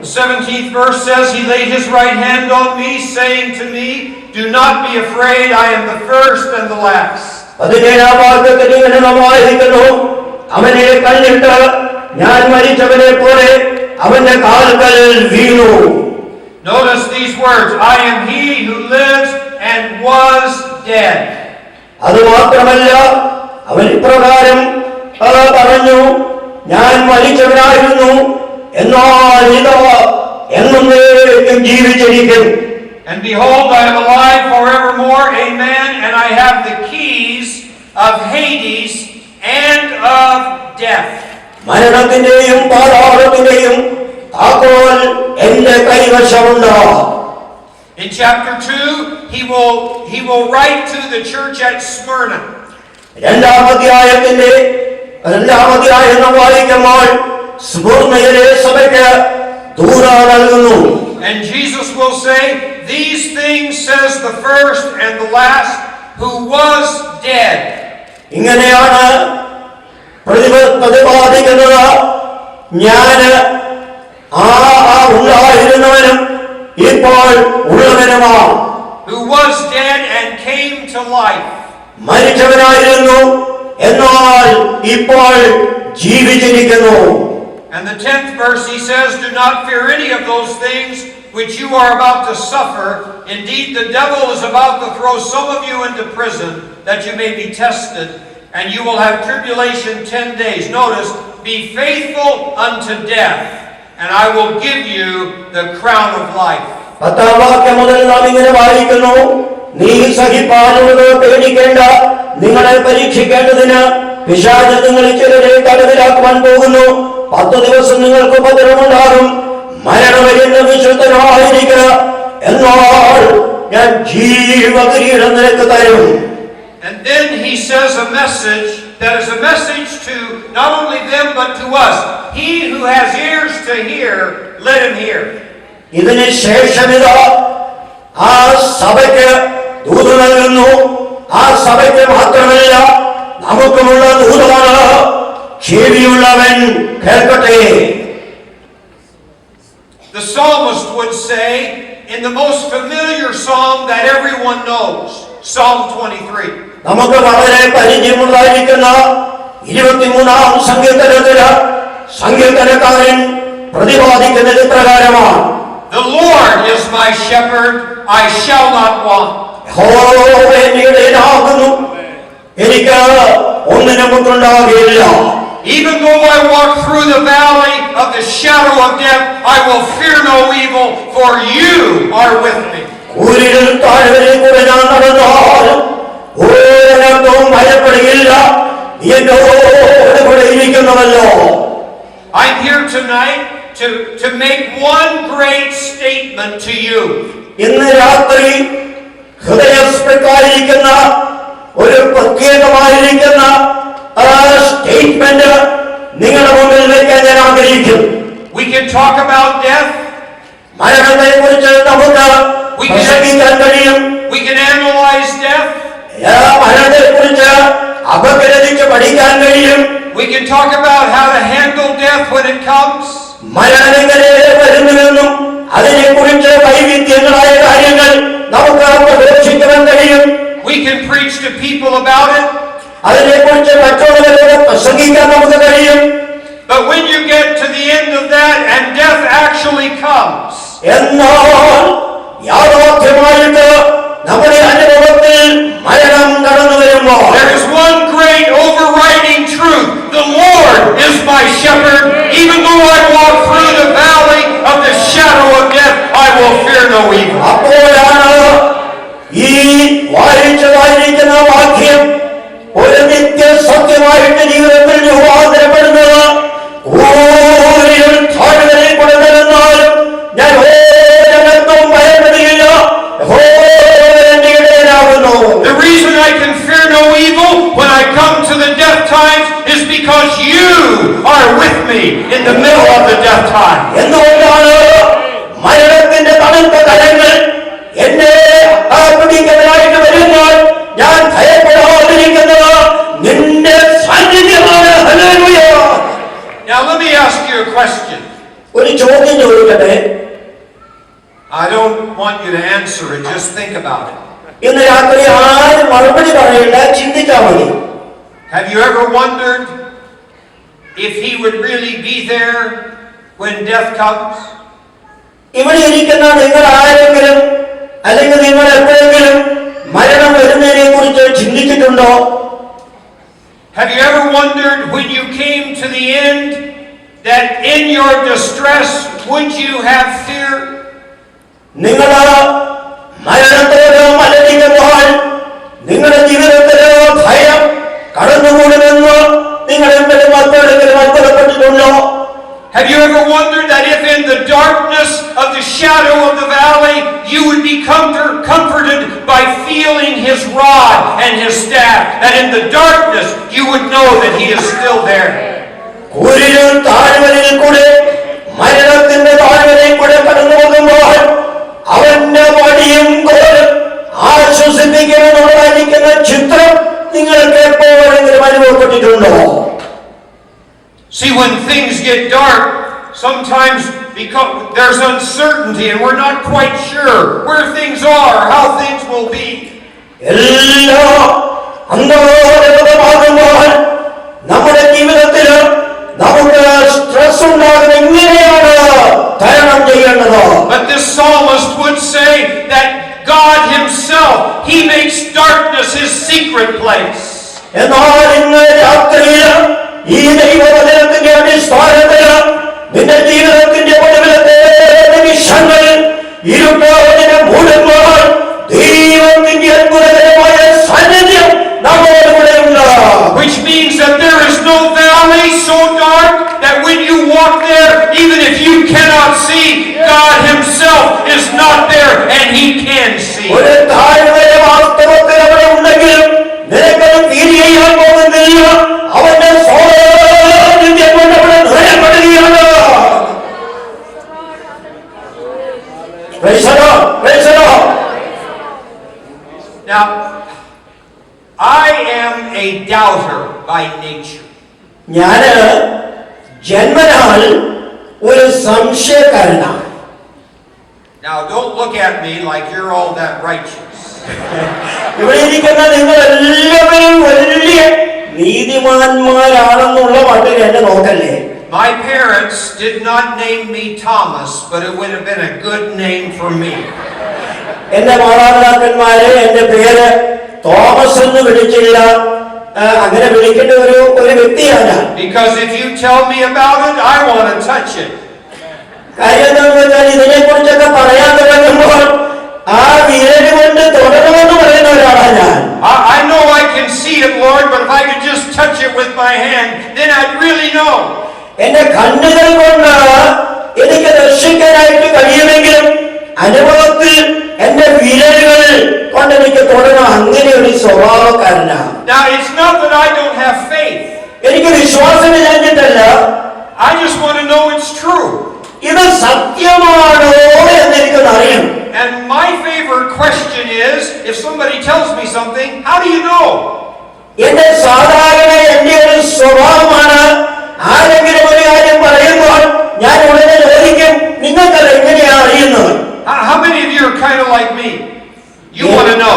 The 17th verse says, He laid His right hand on me, saying to me, Do not be afraid, I am the first and the last. Notice these words, I am He who lives and was dead. And behold, I am alive forevermore, amen, and I have the keys of Hades and of death. In chapter 2, he will write to the church at Smyrna. And Jesus will say, These things says the first and the last, who was dead. Who was dead and came to life. And the 10th verse he says, Do not fear any of those things which you are about to suffer. Indeed, the devil is about to throw some of you into prison, that you may be tested, and you will have tribulation 10 days. Notice, be faithful unto death, and I will give you the crown of life. And then he says a message that is a message to not only them but to us. He who has ears to hear, let him hear. The psalmist would say, in the most familiar psalm that everyone knows, Psalm 23. The Lord is my shepherd, I shall not want. Even though I walk through the valley of the shadow of death, I will fear no evil, for you are with me. I'm here tonight to make one great statement to you. We can talk about death. We can analyze death. We can talk about how to handle death when it comes. We can preach to people about it. But when you get to the end of that and death actually comes, there is one great overriding truth. The Lord is my shepherd. Even though I walk through the valley of the shadow of death, I will fear no evil. I don't want you to answer it, just think about it. Have you ever wondered if he would really be there when death comes? Have you ever wondered when you came to the end that in your distress would you have fear? Have you ever wondered that if in the darkness of the shadow of the valley you would be comforted by feeling his rod and his staff, that in the darkness you would know that he is still there? See, when things get dark, sometimes because there's uncertainty and we're not quite sure where things are, how things will be. But this psalmist would say that God himself, he makes darkness his secret place. Which means that there is no valley so dark that when you walk there, even if you cannot see, God himself is not there and he can see. Now, I am a doubter by nature. Now, don't look at me like you're all that righteous. My parents did not name me Thomas, but it would have been a good name for me. Because if you tell me about it, I want to touch it. I know I can see it, Lord, but if I could just touch it with my hand, then I'd really know. Now, it's not that I don't have faith. I just want to know it's true. And my favorite question is, if somebody tells me something, how do you know? How many of you are kind of like me? You want to know.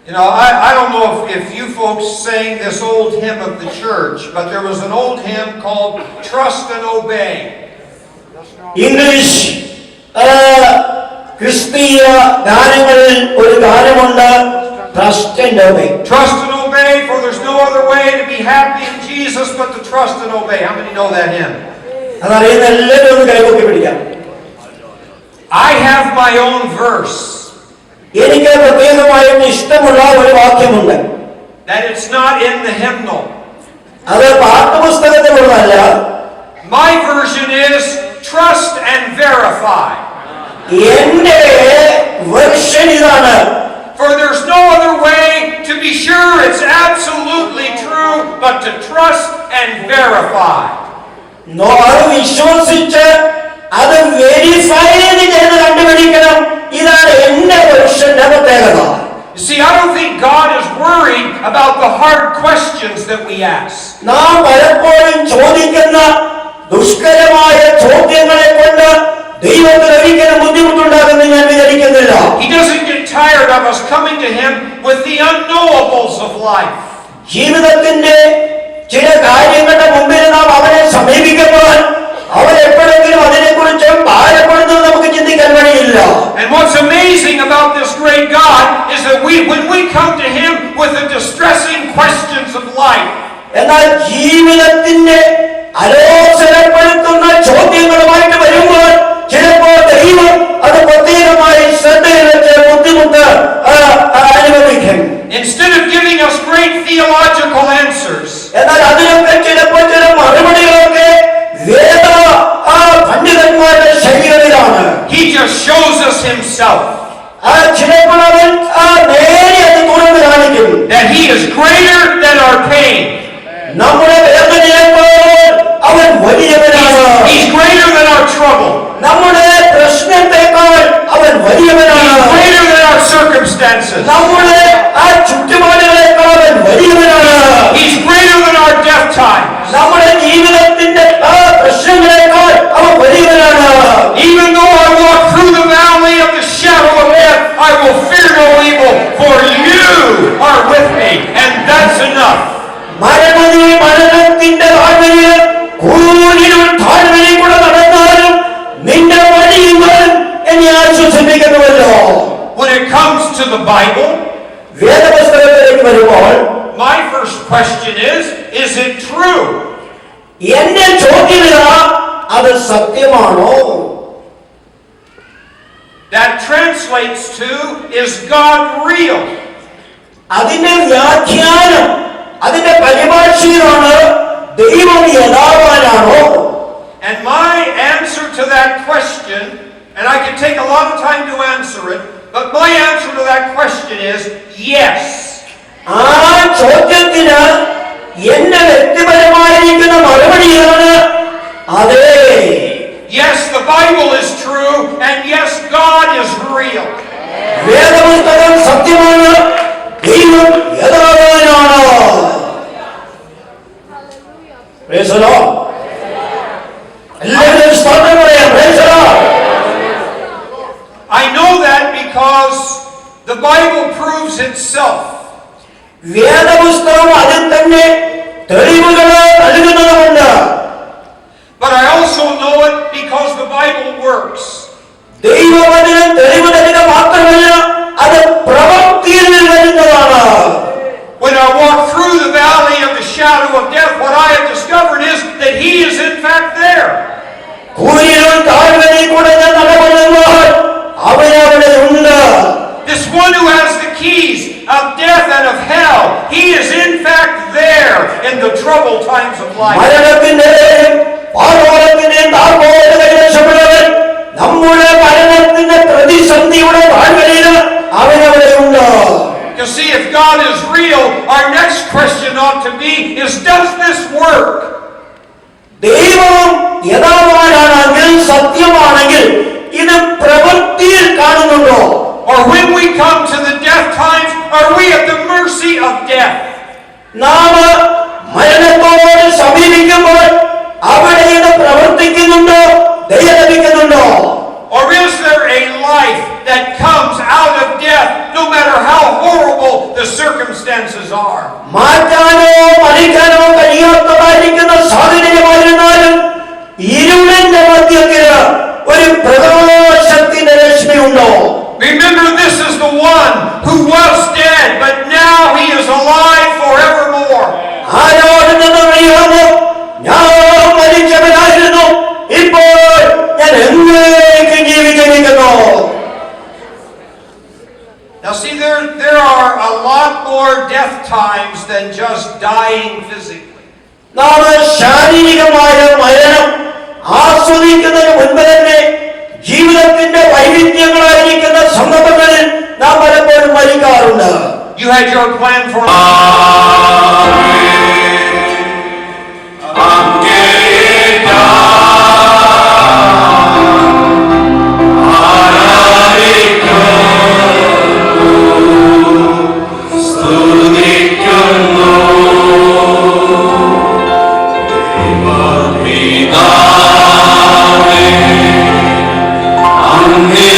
You know, I don't know if you folks sang this old hymn of the church, but there was an old hymn called Trust and Obey. English ക്രിസ്തീയ ഗാനങ്ങളിൽ ഒരു ഗാനമുണ്ട്, Trust and Obey. Trust and obey, for there's no other way to be happy in Jesus but to trust and obey. How many know that hymn? അതറിയുന്ന എല്ലാവരും ഒന്ന് കൈകൊട്ടി പിടിക്കാം. I have my own verse. എനിക്ക് പ്രത്യേകമായിട്ട് ഇഷ്ടമുള്ള ഒരു വാക്യമുണ്ട്. That it's not in the hymnal. അത് പാഠപുസ്തകത്തിലുള്ളതല്ല. My version is trust and verify. എന്റെ വെർഷൻ ഇതാണ്. For there's no other way to be sure it's absolutely true but to trust and verify. വിശ്വസിച്ച് അത് verify ചെയ്ത് കണ്ടുപിടിക്കണം. ഇതാണ് എന്റെ വെർഷന്റെ പ്രത്യേകത. You see, I don't think God is worried about the hard questions that we ask. നാം പലപ്പോഴും ചോദിക്കുന്ന ദുഷ്കരമായ ചോദ്യങ്ങളെ കൊണ്ട് ദൈവത്തിന് ഒരിക്കലും ബുദ്ധിമുട്ടുണ്ടാകുമെന്ന് ഞാൻ വിചാരിക്കുന്നില്ല. He doesn't get tired of us coming to Him with the unknowables of life. ജീവിതത്തിന്റെ ചില കാര്യങ്ങളുടെ മുമ്പിൽ നാം അവനെ സമീപിക്കുമ്പോൾ അവൻ എപ്പോഴെങ്കിലും അതിനെക്കുറിച്ച് ഭാരപ്പെടുന്നത് നമുക്ക് ചിന്തിക്കാൻ കഴിയില്ല. And what's amazing about this great God is that when we come to Him with the distressing questions of life, എന്നാൽ ജീവിതത്തിന്റെ അലോസരപ്പെടുത്തുന്ന ചോദ്യങ്ങളുമായിട്ട് വരുമ്പോൾ ചിലപ്പോൾ ദൈവം അത് പ്രത്യേകമായി ശ്രദ്ധയിൽ വെച്ച് ബുദ്ധിമുട്ട് അനുഭവിക്കും. Instead of giving us great theological answers, എന്നാൽ അതിനൊക്കെ ചിലപ്പോൾ ചില മറുപടികളൊക്കെ വേദ പണ്ഡിതന്മാരുടെ ശൈലികളിലാണ്. He just shows us Himself. ചിലപ്പോൾ അവൻ നേരെ അത് തുറന്ന് കാണിക്കും. That He is greater than our pain. നമ്മുടെ വേദനയേക്കാൾ അവൻ വലിയവനാണ്. He's greater than our trouble. നമ്മുടെ പ്രശ്നത്തെക്കാൾ അവൻ വലിയവനാണ്. He's greater than our circumstances. നമ്മുടെ ചുറ്റുപാടുകളെക്കാൾ അവൻ വലിയവനാണ്. He's greater than our death times. നമ്മുടെ ജീവിതത്തിന്റെ പ്രശ്നങ്ങളെക്കാൾ അവൻ വലിയവനാണ്. Even though I walk through the valley of the shadow of death, I will fear no evil, for You are with me, and that's enough. മരണത്തിന്റെ താഴ്വരയിൽ കൂരിരുൾ താഴ്വരയിൽ കൂടെ നടന്നാലും നിന്റെ വഴിയുമ്പോൾ എന്നെ ആശ്വസിപ്പിക്കുന്നുവല്ലോ. When it comes to the Bible, വേദപുസ്തകത്തിലേക്ക് വരുമ്പോൾ my first question is it true? എന്റെ ചോദ്യം ഇതാ, അത് സത്യമാണോ? That translates to, is God real? അതിന്റെ വ്യാഖ്യാനം, അതിന്റെ പരിഭാഷയിലാണ് ദൈവം യഥാർത്ഥമാണോ? And my answer to that question, and I can take a lot of time to answer it, but my answer to that question is yes. ആ ചോദ്യത്തിന് എന്റെ വ്യക്തിപരമായിരിക്കുന്ന മറുപടിയാണ് അതെ. Yes, the Bible is true, and yes, God is real. വേദപുസ്തകം സത്യമാണ്, ദൈവം യഥാർത്ഥമാണ്. Praise the Lord. എല്ലാവരും സ്തോത്രം പറയാം. Praise the Lord. I know that because the Bible proves itself. വേദപുസ്തകം അതിൽ തന്നെ തെളിവുകൾ നൽകുന്നതുകൊണ്ട്. But I also know it because the Bible works. ദൈവവചനം തെളിവ് നൽകുക മാത്രമല്ല, അത് പ്രവൃത്തിയിൽ വരുന്നതാണ്. When I walk through the valley of the shadow of death, what I have discovered is that He is in fact there. കൂരിരുൾ താഴ്വരയിൽ കൂടെ ഞാൻ നടക്കുമ്പോൾ അവൻ അവിടെ ഉണ്ട്. This one who has the keys of death and of hell, He is in fact there in the troubled times of life. മരണത്തിന്റെയും പാതാളത്തിന്റെയും താഴ്വരയിൽ രക്ഷപ്പെട്ടവൻ നമ്മുടെ മരണത്തിന്റെ പ്രതിസന്ധിയുടെ താഴ്വരയിൽ അവൻ അവിടെ ഉണ്ട്. You see, if God is real, our next question ought to be, does this work? ദൈവം യഥാർത്ഥമാണെങ്കിൽ, സത്യമാണെങ്കിൽ ഇത് പ്രവൃത്തിയിൽ കാണുന്നുണ്ടോ? Or when we come to the death times, are we at the mercy of death? നാം മരണത്തോട് സമീപിക്കുമ്പോൾ അവിടെ ഇത് പ്രവർത്തിക്കുന്നുണ്ടോ, ദയ ലഭിക്കുന്നുണ്ടോ? Or is there a life that comes out of death, no matter how horrible the circumstances are? മാറ്റാനോ മരിക്കാനോ കഴിയാത്തതായിരിക്കുന്ന സാഹചര്യമായിരുന്നാലും ഇരുളിന്റെ മധ്യത്തിൽ ഒരു പ്രകാശത്തിന്റെ രശ്മി ഉണ്ടോ? Remember, this is the one who was dead, but now He is alive forevermore. ആരോടുന്നത് അറിയാമോ? ഞാൻ മരിച്ചവനായിരുന്നു, ഇപ്പോൾ ഞാൻ എന്നേക്കും ജീവിച്ചിരിക്കുന്നു. Now see, there are a lot more death times than just dying physically. നാം ശാരീരികമായ മരണം ആസ്വദിക്കുന്നതിന് മുൻപ് തന്നെ ജീവിതത്തിന്റെ വൈവിധ്യങ്ങളായിരിക്കുന്ന സന്ദർഭങ്ങളിൽ നാം പലപ്പോഴും മരിക്കാറുണ്ട്. You had your plan for അങ്ങേ